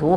2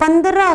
15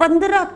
15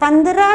15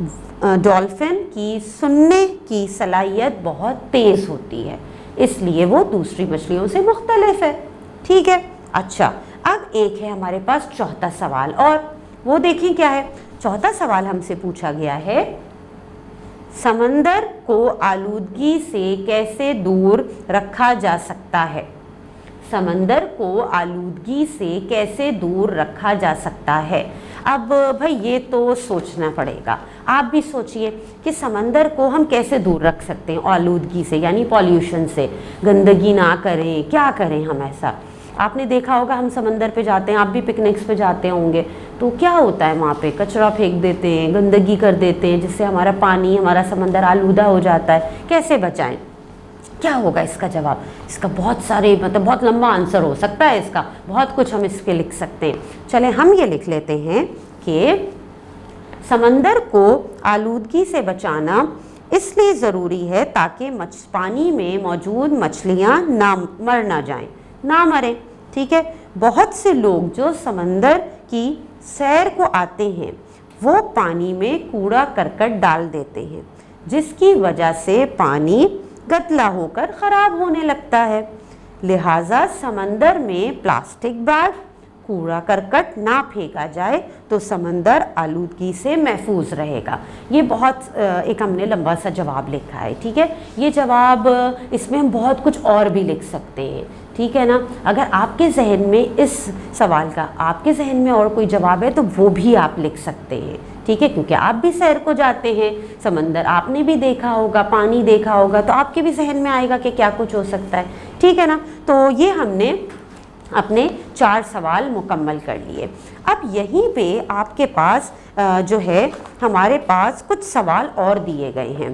dolphin کی سننے کی صلاحیت بہت تیز ہوتی ہے، اس لیے وہ دوسری مچھلیوں سے مختلف ہے، ٹھیک ہے۔ اچھا، اب ایک ہے ہمارے پاس چوتھا سوال، اور وہ دیکھیں کیا ہے۔ چوتھا سوال ہم سے پوچھا گیا ہے، سمندر کو آلودگی سے کیسے دور رکھا جا سکتا ہے؟ سمندر کو آلودگی سے کیسے دور رکھا جا سکتا ہے؟ اب بھائی یہ تو سوچنا پڑے گا، آپ بھی سوچئے کہ سمندر کو ہم کیسے دور رکھ سکتے ہیں آلودگی سے، یعنی پولیوشن سے، گندگی نہ کریں، کیا کریں ہم ایسا؟ آپ نے دیکھا ہوگا ہم سمندر پہ جاتے ہیں، آپ بھی پکنکس پہ جاتے ہوں گے، تو کیا ہوتا ہے وہاں پہ؟ کچرا پھینک دیتے ہیں، گندگی کر دیتے ہیں، جس سے ہمارا پانی، ہمارا سمندر آلودہ ہو جاتا ہے۔ کیسے بچائیں؟ کیا ہوگا اس کا جواب؟ اس کا بہت سارے بہت لمبا آنسر ہو سکتا ہے، اس کا بہت کچھ ہم اس کے لکھ سکتے ہیں۔ چلیں ہم یہ لکھ لیتے ہیں کہ سمندر کو آلودگی سے بچانا اس لیے ضروری ہے تاکہ پانی میں موجود مچھلیاں مر نہ جائیں، نہ مریں، ٹھیک ہے۔ بہت سے لوگ جو سمندر کی سیر کو آتے ہیں وہ پانی میں کوڑا کرکٹ ڈال دیتے ہیں، جس کی وجہ سے پانی گدلا ہو کر خراب ہونے لگتا ہے۔ لہٰذا سمندر میں پلاسٹک بیگ، کوڑا کرکٹ نہ پھینکا جائے تو سمندر آلودگی سے محفوظ رہے گا۔ یہ بہت ایک ہم نے لمبا سا جواب لکھا ہے، ٹھیک ہے۔ یہ جواب، اس میں ہم بہت کچھ اور بھی لکھ سکتے ہیں، ٹھیک ہے نا۔ اگر آپ کے ذہن میں اس سوال کا، آپ کے ذہن میں اور کوئی جواب ہے تو وہ بھی آپ لکھ سکتے ہیں، ٹھیک ہے، کیونکہ آپ بھی سیر کو جاتے ہیں، سمندر آپ نے بھی دیکھا ہوگا، پانی دیکھا ہوگا، تو آپ کے بھی ذہن میں آئے گا کہ کیا کچھ ہو سکتا ہے، ٹھیک ہے نا۔ تو یہ ہم نے اپنے 4 سوال مکمل کر لیے۔ اب یہیں پہ آپ کے پاس جو ہے ہمارے پاس کچھ سوال اور دیے گئے ہیں،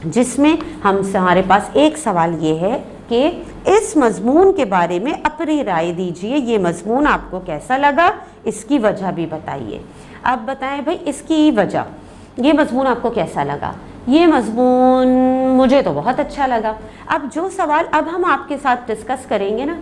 جس میں ہمارے پاس ایک سوال یہ ہے کہ اس مضمون کے بارے میں اپنی رائے دیجئے، یہ مضمون آپ کو کیسا لگا، اس کی وجہ بھی بتائیے۔ اب بتائیں بھائی اس کی وجہ، یہ مضمون آپ کو کیسا لگا؟ یہ مضمون مجھے تو بہت اچھا لگا۔ اب جو سوال اب ہم آپ کے ساتھ ڈسکس کریں گے نا،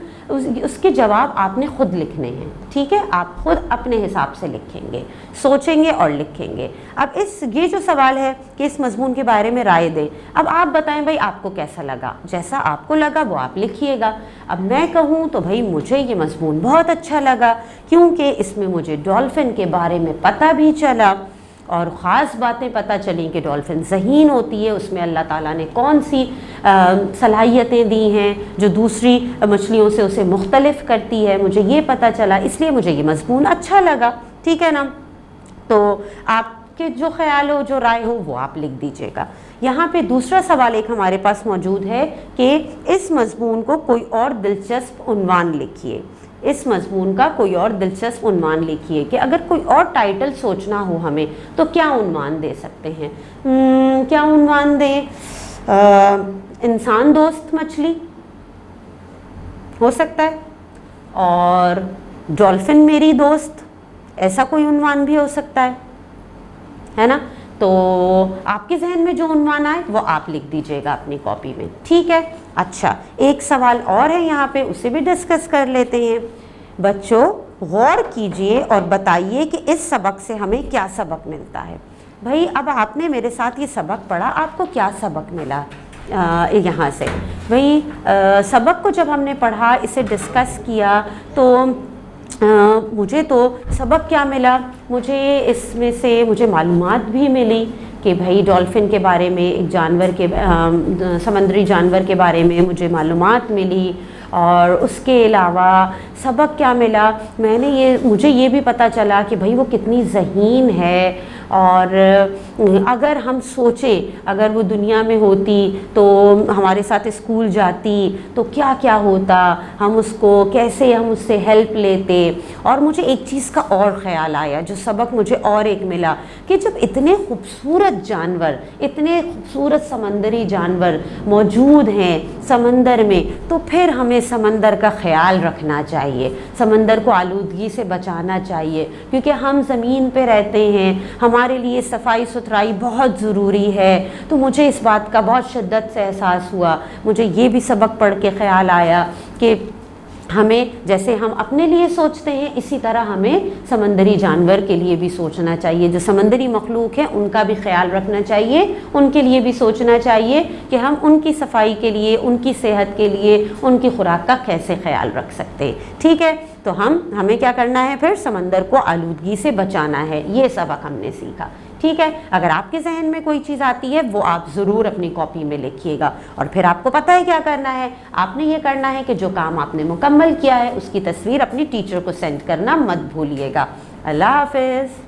اس کے جواب آپ نے خود لکھنے ہیں، ٹھیک ہے، آپ خود اپنے حساب سے لکھیں گے، سوچیں گے اور لکھیں گے۔ اب یہ جو سوال ہے کہ اس مضمون کے بارے میں رائے دیں، اب آپ بتائیں بھائی آپ کو کیسا لگا، جیسا آپ کو لگا وہ آپ لکھیے گا۔ اب میں کہوں تو بھائی مجھے یہ مضمون بہت اچھا لگا، کیونکہ اس میں مجھے ڈولفن کے بارے میں پتہ بھی چلا، اور خاص باتیں پتہ چلیں کہ ڈولفن ذہین ہوتی ہے، اس میں اللہ تعالیٰ نے کون سی صلاحیتیں دی ہیں جو دوسری مچھلیوں سے اسے مختلف کرتی ہے، مجھے یہ پتہ چلا، اس لیے مجھے یہ مضمون اچھا لگا، ٹھیک ہے نا۔ تو آپ کے جو خیال ہو، جو رائے ہو، وہ آپ لکھ دیجیے گا۔ یہاں پہ دوسرا سوال ایک ہمارے پاس موجود ہے کہ اس مضمون کو کوئی اور دلچسپ عنوان لکھیے۔ اس مضمون کا کوئی اور دلچسپ عنوان لکھیے، کہ اگر کوئی اور ٹائٹل سوچنا ہو ہمیں تو کیا عنوان دے سکتے ہیں؟ کیا عنوان دیں؟ انسان دوست مچھلی ہو سکتا ہے، اور ڈولفن میری دوست، ایسا کوئی عنوان بھی ہو سکتا ہے نا۔ تو آپ کے ذہن میں جو عنوان آئے وہ آپ لکھ دیجئے گا اپنی کاپی میں، ٹھیک ہے۔ اچھا، ایک سوال اور ہے یہاں پہ، اسے بھی ڈسکس کر لیتے ہیں۔ بچوں غور کیجئے اور بتائیے کہ اس سبق سے ہمیں کیا سبق ملتا ہے۔ بھائی اب آپ نے میرے ساتھ یہ سبق پڑھا، آپ کو کیا سبق ملا یہاں سے؟ بھائی سبق کو جب ہم نے پڑھا، اسے ڈسکس کیا، تو مجھے تو سبق کیا ملا؟ مجھے اس میں سے مجھے معلومات بھی ملی کہ بھائی ڈولفن کے بارے میں، ایک جانور کے، سمندری جانور کے بارے میں مجھے معلومات ملی، اور اس کے علاوہ سبق کیا ملا؟ مجھے یہ بھی پتہ چلا کہ بھائی وہ کتنی ذہین ہے، اور اگر ہم سوچیں اگر وہ دنیا میں ہوتی تو ہمارے ساتھ اسکول جاتی تو کیا کیا ہوتا، ہم اس کو کیسے، ہم اس سے ہیلپ لیتے۔ اور مجھے ایک چیز کا اور خیال آیا، جو سبق مجھے اور ایک ملا، کہ جب اتنے خوبصورت جانور، اتنے خوبصورت سمندری جانور موجود ہیں سمندر میں، تو پھر ہمیں سمندر کا خیال رکھنا چاہیے، سمندر کو آلودگی سے بچانا چاہیے، کیونکہ ہم زمین پہ رہتے ہیں، ہمارے لیے صفائی ستھرائی بہت ضروری ہے۔ تو مجھے اس بات کا بہت شدت سے احساس ہوا، مجھے یہ بھی سبق پڑھ کے خیال آیا کہ ہمیں جیسے ہم اپنے لیے سوچتے ہیں اسی طرح ہمیں سمندری جانور کے لیے بھی سوچنا چاہیے، جو سمندری مخلوق ہیں ان کا بھی خیال رکھنا چاہیے، ان کے لیے بھی سوچنا چاہیے کہ ہم ان کی صفائی کے لیے، ان کی صحت کے لیے، ان کی خوراک کا کیسے خیال رکھ سکتے ہیں، ٹھیک ہے۔ تو ہمیں کیا کرنا ہے پھر؟ سمندر کو آلودگی سے بچانا ہے، یہ سبق ہم نے سیکھا، ٹھیک ہے۔ اگر آپ کے ذہن میں کوئی چیز آتی ہے وہ آپ ضرور اپنی کاپی میں لکھیے گا، اور پھر آپ کو پتہ ہے کیا کرنا ہے، آپ نے یہ کرنا ہے کہ جو کام آپ نے مکمل کیا ہے اس کی تصویر اپنی ٹیچر کو سینڈ کرنا مت بھولیے گا۔ اللہ حافظ۔